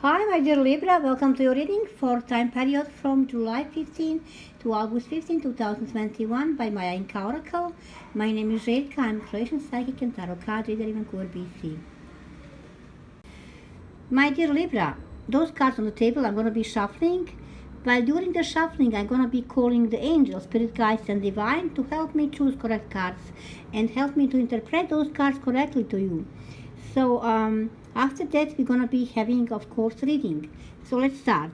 Hi my dear Libra, welcome to your reading for time period from July 15 to August 15, 2021 by my INCA Oracle. My name is Zeljka, I'm Croatian Psychic and Tarot card reader in Vancouver, BC. My dear Libra, those cards on the table I'm going to be shuffling. While during the shuffling I'm going to be calling the angels, spirit guides and divine to help me choose correct cards and help me to interpret those cards correctly to you. So after that we're going to be having, of course, reading. So let's start.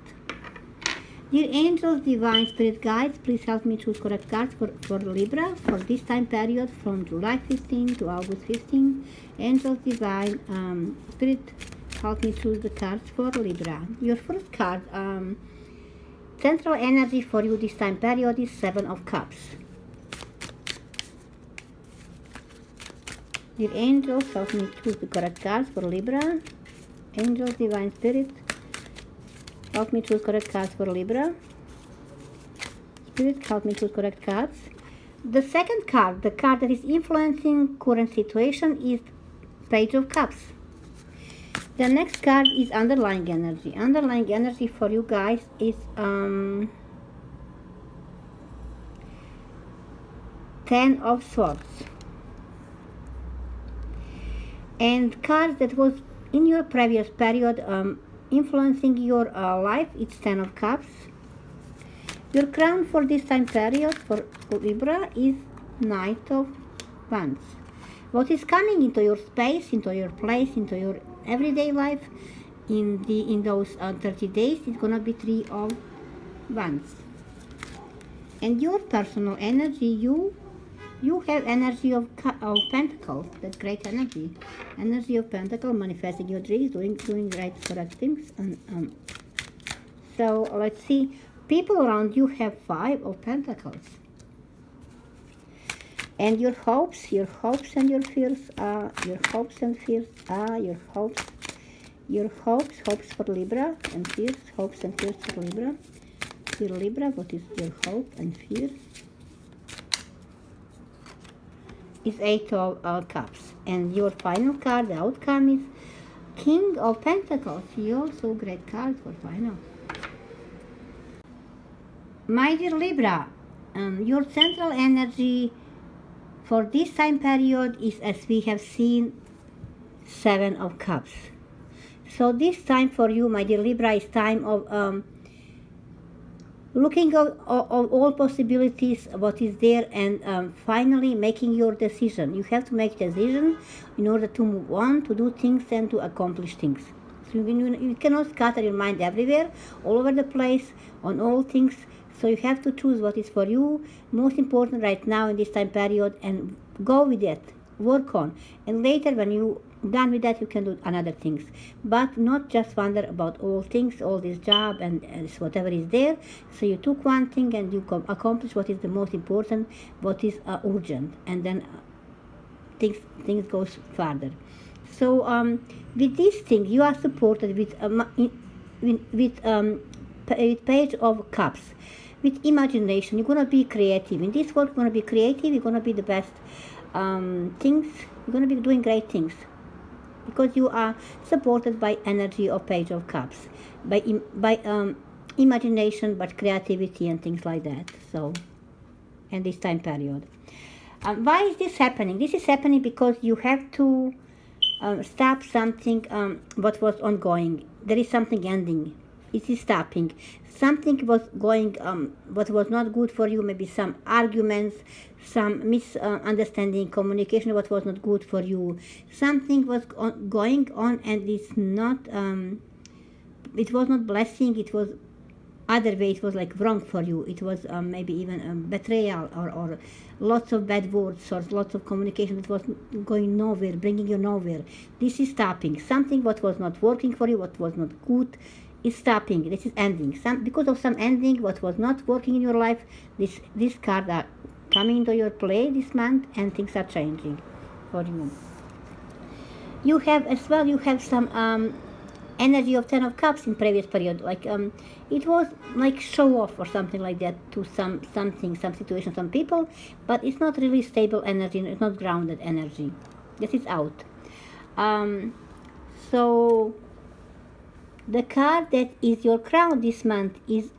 Dear angels, divine, spirit guides, please help me choose correct cards for Libra for this time period from July 15 to August 15. Angels, divine, spirit, help me choose the cards for Libra. Your first card, central energy for you this time period is Seven of Cups. Dear angels, help me choose the correct cards for Libra. Angels, divine, spirit, help me choose correct cards for Libra. Spirit, help me choose correct cards. The second card, the card that is influencing current situation, is Page of Cups. The next card is underlying energy. Underlying energy for you guys is Ten of Swords. And cards that was in your previous period influencing your life, it's Ten of Cups. Your crown for this time period for Libra is Knight of Wands. What is coming into your space, into your place, into your everyday life in those 30 days is gonna be Three of Wands. And your personal energy, you have energy of Pentacles. That's great energy. Energy of Pentacles, manifesting your dreams, doing right, correct things. So let's see. People around you have Five of Pentacles. And your hopes and your fears are, hopes for Libra, and fears, hopes and fears for Libra. Dear Libra, what is your hope and fears? Is Eight of Cups. And your final card, the outcome, is King of Pentacles. You also great card for final. My dear Libra, your central energy for this time period is, as we have seen, Seven of Cups. So this time for you, my dear Libra, is time of looking at all possibilities, what is there, and finally making your decision. You have to make a decision in order to move on, to do things and to accomplish things. So you cannot scatter your mind everywhere, all over the place, on all things. So you have to choose what is for you, most important right now in this time period, and go with it, work on. And later when you done with that, you can do another things. But not just wonder about all things, all this job and whatever is there. So you took one thing and you accomplish what is the most important, what is urgent. And then things goes further. So with this thing, you are supported with Page of Cups. With imagination, you're going to be creative. In this world, you're going to be creative. You're going to be the best things. You're going to be doing great things. Because you are supported by energy of Page of Cups. By imagination, but creativity and things like that. So, in this time period. Why is this happening? This is happening because you have to stop something what was ongoing. There is something ending. It is stopping. Something was going, what was not good for you, maybe some arguments, some misunderstanding, communication, what was not good for you. Something was going on and it's not, it was not blessing, it was other way, it was like wrong for you. It was maybe even betrayal or lots of bad words or lots of communication that was going nowhere, bringing you nowhere. This is stopping. Something what was not working for you, what was not good, is stopping. This is ending. Because of some ending, what was not working in your life, this card are coming into your play this month and things are changing for you. You have as well, you have some energy of Ten of Cups in previous period. Like it was like show off or something like that to some situation, some people, but it's not really stable energy, it's not grounded energy. This is out. So The card that is your crown this month is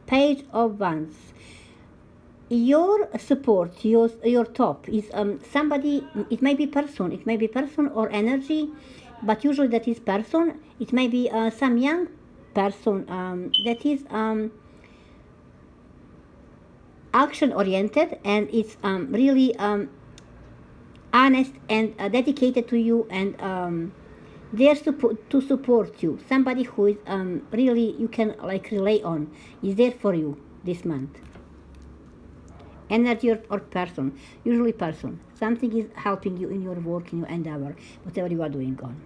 Page of Wands. Your support, your top is somebody. It may be person or energy, but usually that is person. It may be some young person that is action oriented, and it's really honest and dedicated to you, and there to support you. Somebody who is really you can like rely on is there for you this month. Energy or person, usually person. Something is helping you in your work, in your endeavor, whatever you are doing on.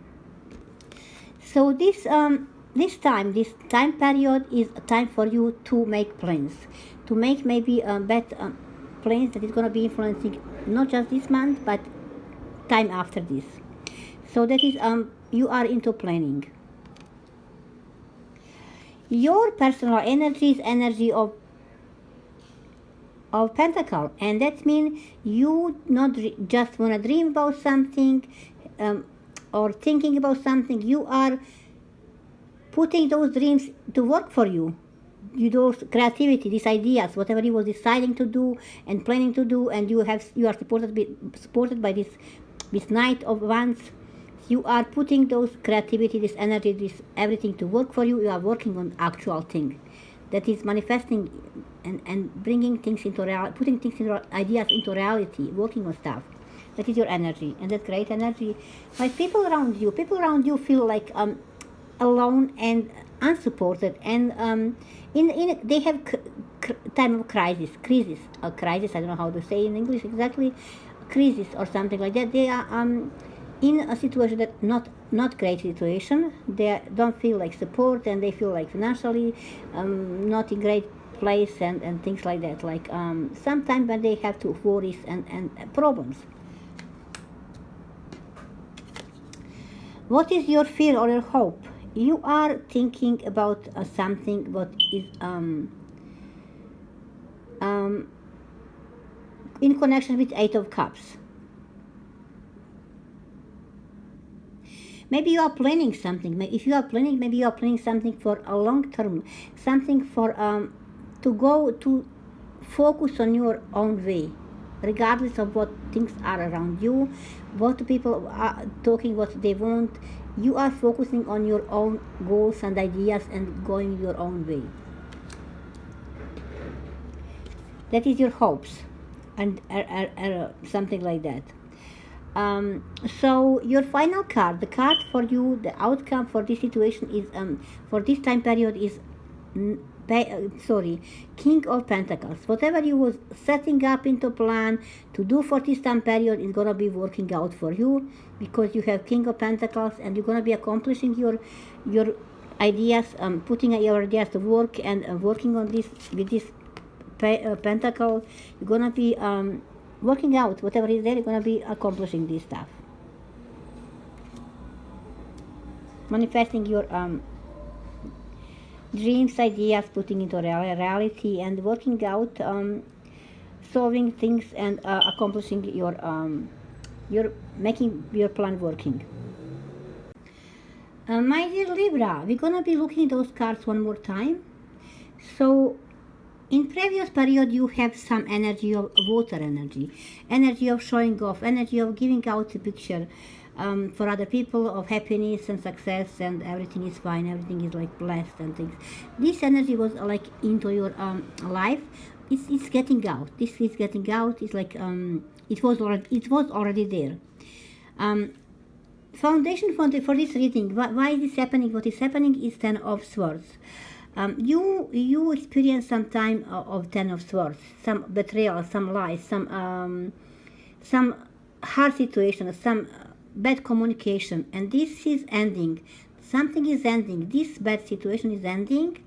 So this time period is a time for you to make plans, to make maybe better plans that is going to be influencing not just this month but time after this. So that is you are into planning. Your personal energy is energy of Pentacle, and that means you not just want to dream about something or thinking about something. You are putting those dreams to work for you. Those creativity, these ideas, whatever you were deciding to do and planning to do, and you are supported by this Knight of Wands. You are putting those creativity, this energy, this everything to work for you. You are working on actual thing that is manifesting and bringing things into reality, putting things into ideas into reality, working on stuff. That is your energy, and that great energy. But people around you feel like alone and unsupported, and they have time of crisis. I don't know how to say in English exactly, crisis or something like that. They are in a situation that not great situation. They don't feel like support, and they feel like financially not in great place, and things like that. Like sometimes when they have to worries and problems. What is your fear or your hope? You are thinking about something what is in connection with Eight of Cups. Maybe you are planning something. If you are planning, maybe you are planning something for a long term, something for to go to focus on your own way, regardless of what things are around you, what people are talking, what they want. You are focusing on your own goals and ideas and going your own way. That is your hopes, and something like that. So your final card, the card for you, the outcome for this situation is for this time period is King of Pentacles. Whatever you was setting up into plan to do for this time period is gonna be working out for you, because you have King of Pentacles, and you're gonna be accomplishing your ideas, putting your ideas to work, and working on this with this pentacle. You're gonna be working out whatever is there. You're gonna be accomplishing this stuff, manifesting your dreams, ideas, putting into reality, and working out, solving things, and accomplishing your making your plan working. My dear Libra, we're gonna be looking at those cards one more time. So in previous period you have some energy of water energy of showing off, energy of giving out the picture for other people of happiness and success, and everything is fine, everything is like blessed and things. This energy was like into your life. It's getting out. This is getting out. It's like it was already there. Foundation for this reading. Why is this happening? What is happening is Ten of Swords. You experience some time of Ten of Swords, some betrayal, some lies, some hard situation, some bad communication, and this is ending. Something is ending. This bad situation is ending,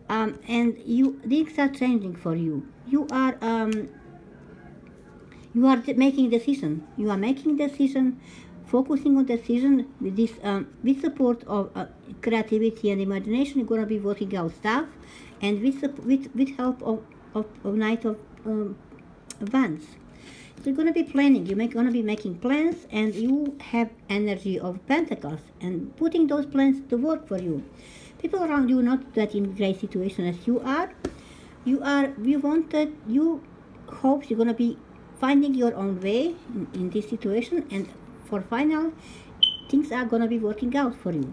and things are changing for you. You are making decision. You are making decision, focusing on decision with this with support of creativity and imagination. You're gonna be working out stuff, and with help of Knight of Wands. So you're going to be planning, you're going to be making plans, and you have energy of Pentacles and putting those plans to work for you. People around you not that in great situation as you are. You hope you're going to be finding your own way in this situation, and for final, things are going to be working out for you.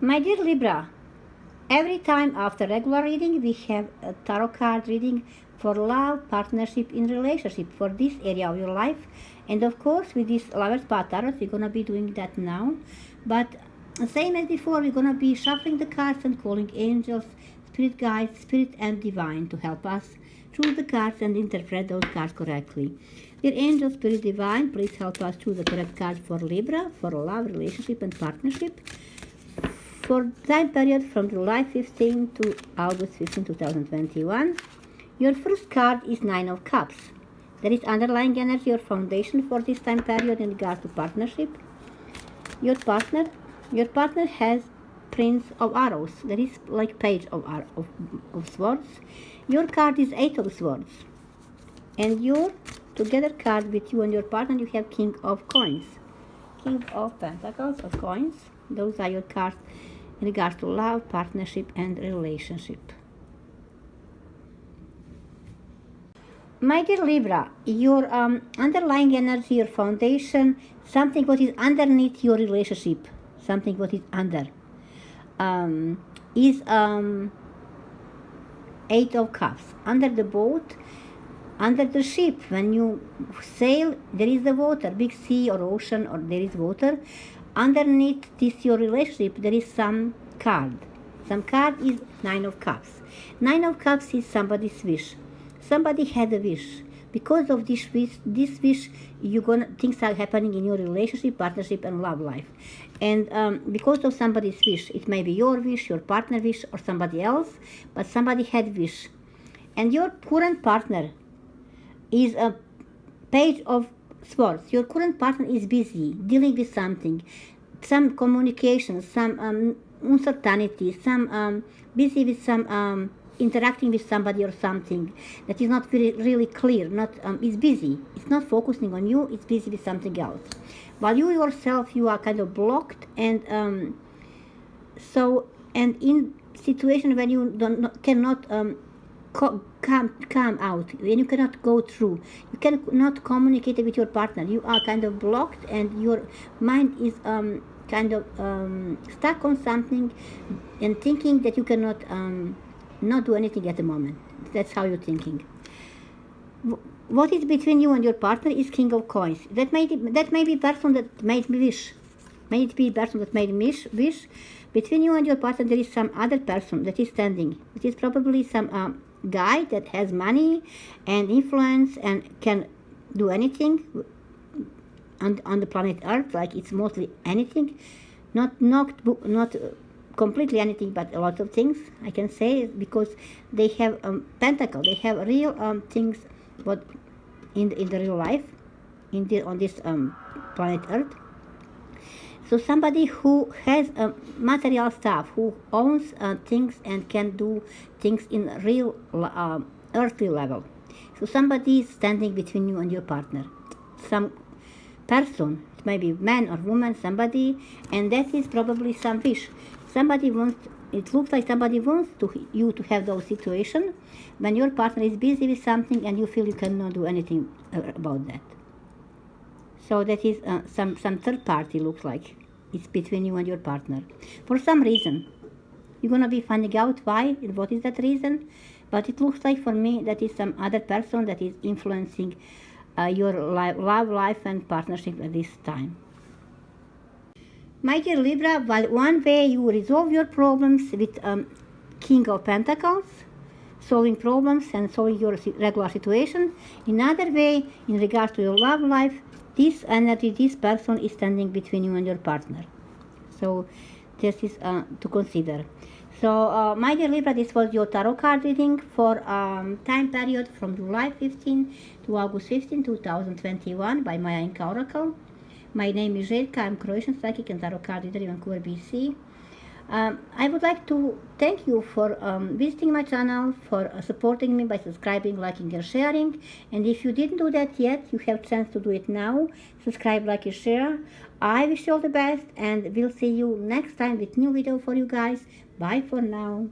My dear Libra, every time after regular reading, we have a tarot card reading for love, partnership, in relationship, for this area of your life. And of course, with this Lover's Path Tarot, we're going to be doing that now. But same as before, we're going to be shuffling the cards and calling angels, spirit guides, spirit and divine to help us choose the cards and interpret those cards correctly. Dear angel, spirit, divine, please help us choose the correct card for Libra, for love, relationship and partnership. For time period from July 15 to August 15, 2021, your first card is Nine of Cups. There is underlying energy or foundation for this time period in regards to partnership. Your partner has Prince of Arrows. There is like Page of Swords. Your card is Eight of Swords. And your together card with you and your partner, you have King of Coins. King of Pentacles, of Coins. Those are your cards in regards to love, partnership and relationship. My dear Libra, your underlying energy, your foundation, something what is underneath your relationship, something what is under, is Eight of Cups. Under the boat, under the ship, when you sail, there is the water, big sea or ocean, or there is water. Underneath this your relationship, there is some card. Some card is Nine of Cups. Nine of Cups is somebody's wish. Somebody had a wish. Because of this wish, things are happening in your relationship, partnership, and love life. And because of somebody's wish, it may be your wish, your partner wish, or somebody else, but somebody had wish. And your current partner is a Page of Swords. Your current partner is busy dealing with something, some communication, some uncertainty, some busy with some interacting with somebody or something that is not really clear. It's busy. It's not focusing on you. It's busy with something else. While you yourself, you are kind of blocked, and in situation when you cannot come out, when you cannot go through, you cannot communicate with your partner, you are kind of blocked, and your mind is kind of stuck on something and thinking that you cannot not do anything at the moment. That's how you're thinking. What is between you and your partner is King of Coins. That may be person that made me wish. May it be person that made me wish. Between you and your partner, there is some other person that is standing. It is probably some guy that has money and influence and can do anything on the planet Earth. Like it's mostly anything, not completely anything, but a lot of things I can say, because they have pentacle. They have real things, what in the real life, on this planet Earth. So somebody who has material stuff, who owns things and can do things in real earthly level. So somebody is standing between you and your partner. Some person, it may be man or woman, somebody, and that is probably some wish. It looks like somebody wants you to have those situations when your partner is busy with something and you feel you cannot do anything about that. So that is some third party, looks like. It's between you and your partner. For some reason. You're going to be finding out why, what is that reason. But it looks like for me that is some other person that is influencing your love life and partnership at this time. My dear Libra, while one way you resolve your problems with King of Pentacles, solving problems and solving your regular situation, another way, in regards to your love life, this energy, this person is standing between you and your partner. So this is to consider. So my dear Libra, this was your tarot card reading for time period from July 15 to August 15, 2021 by my INCA Oracle. My name is Zeljka. I'm Croatian psychic and tarot card reader in Vancouver, BC. I would like to thank you for visiting my channel, for supporting me by subscribing, liking, and sharing. And if you didn't do that yet, you have a chance to do it now. Subscribe, like, and share. I wish you all the best, and we'll see you next time with new video for you guys. Bye for now.